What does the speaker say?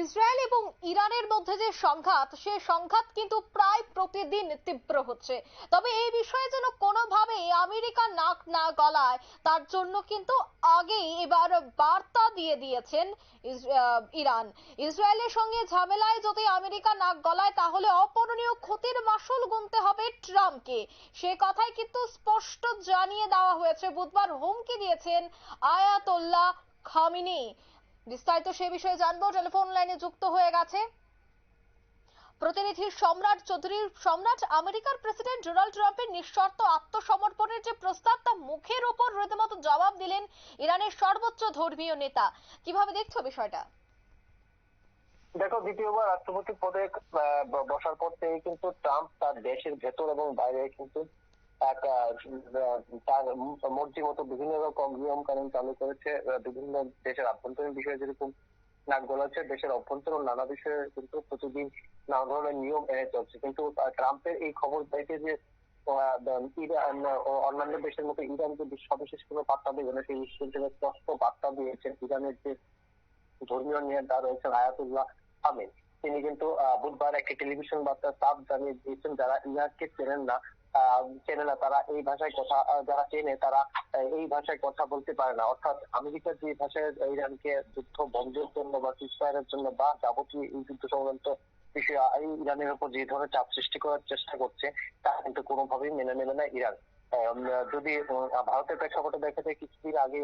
Israel এবং ইরানের মধ্যে যে সংঘাত, সে সংঘাত কিন্তু প্রায় প্রতিদিন তীব্র হচ্ছে। তবে এই বিষয়ে যেন কোনোভাবেই আমেরিকা নাক না গলায়, তার জন্য কিন্তু আগেই এবার বার্তা দিয়ে দিয়েছেন ইরান। ইসরায়েলের সঙ্গে ঝামেলায় যদি আমেরিকা নাক গলায়, তাহলে অপূরণীয় ক্ষতির মাসুল গুনতে হবে ট্রাম্পকে। সে কথাই কিন্তু স্পষ্ট জানিয়ে দেওয়া হয়েছে। বুধবার হুমকি দিয়েছেন আয়াতোল্লাহ খামেনি। বিস্তারিত সে বিষয়ে জানবো। টেলিফোন লাইনে যুক্ত হয়ে গেছে প্রতিনিধি সম্রাট চৌধুরী। সম্রাট, আমেরিকার প্রেসিডেন্ট ডোনাল্ড ট্রাম্পের নিঃশর্ত আত্মসমর্পণের যে প্রস্তাব, তা মুখের উপর রীতিমতো জবাব দিলেন ইরানের সর্বোচ্চ ধর্মীয় নেতা। কিভাবে দেখছো বিষয়টা? দেখো, দ্বিতীয়বার রাষ্ট্রপতি পদে বসার পর থেকে কিন্তু ট্রাম্প তার দেশের ভেতর এবং বাইরে কিন্তু এক তার মর্জি মতো বিভিন্ন রকম নিয়ম কানুন চালু করেছে। বিভিন্ন দেশের আভ্যন্তরীণ বিষয়ে যেরকম নাক গলাচ্ছে, দেশের অভ্যন্তরীণ নানা বিষয়ে কিন্তু প্রতিদিন নানা ধরনের নিয়ম এনে চলছে। কিন্তু ট্রাম্পের এই খবর পেয়েছে যে ইরান অন্যান্য দেশের মতো ইরানকে সবিশেষ কোনো পাত্তা দেবে না, সেই বিষয়ে স্পষ্ট বার্তা দিয়েছেন ইরানের যে ধর্মীয় নেতা রয়েছেন আয়াতুল্লাহ খামেনি। তিনি কিন্তু বুধবার একটি টেলিভিশন বার্তা সাফ জানিয়ে দিয়েছেন, যারা ইরাককে চেনে না তারা এই ভাষায় কথা, যারা চেনে তারা এই ভাষায় কথা বলতে পারে না। অর্থাৎ আমেরিকা যে ভাষায় ইরানকে যুদ্ধ বন্ধের জন্য বা সিজফায়ারের জন্য বা যাবতীয় এই যুদ্ধ সংক্রান্ত বিষয়ে ইরানের উপর যে ধরনের চাপ সৃষ্টি করার চেষ্টা করছে, তা কিন্তু কোনোভাবেই মেনে নেবে না ইরান। যদি ভারতের প্রেক্ষাপটে দেখা যায়, কিছুদিন আগে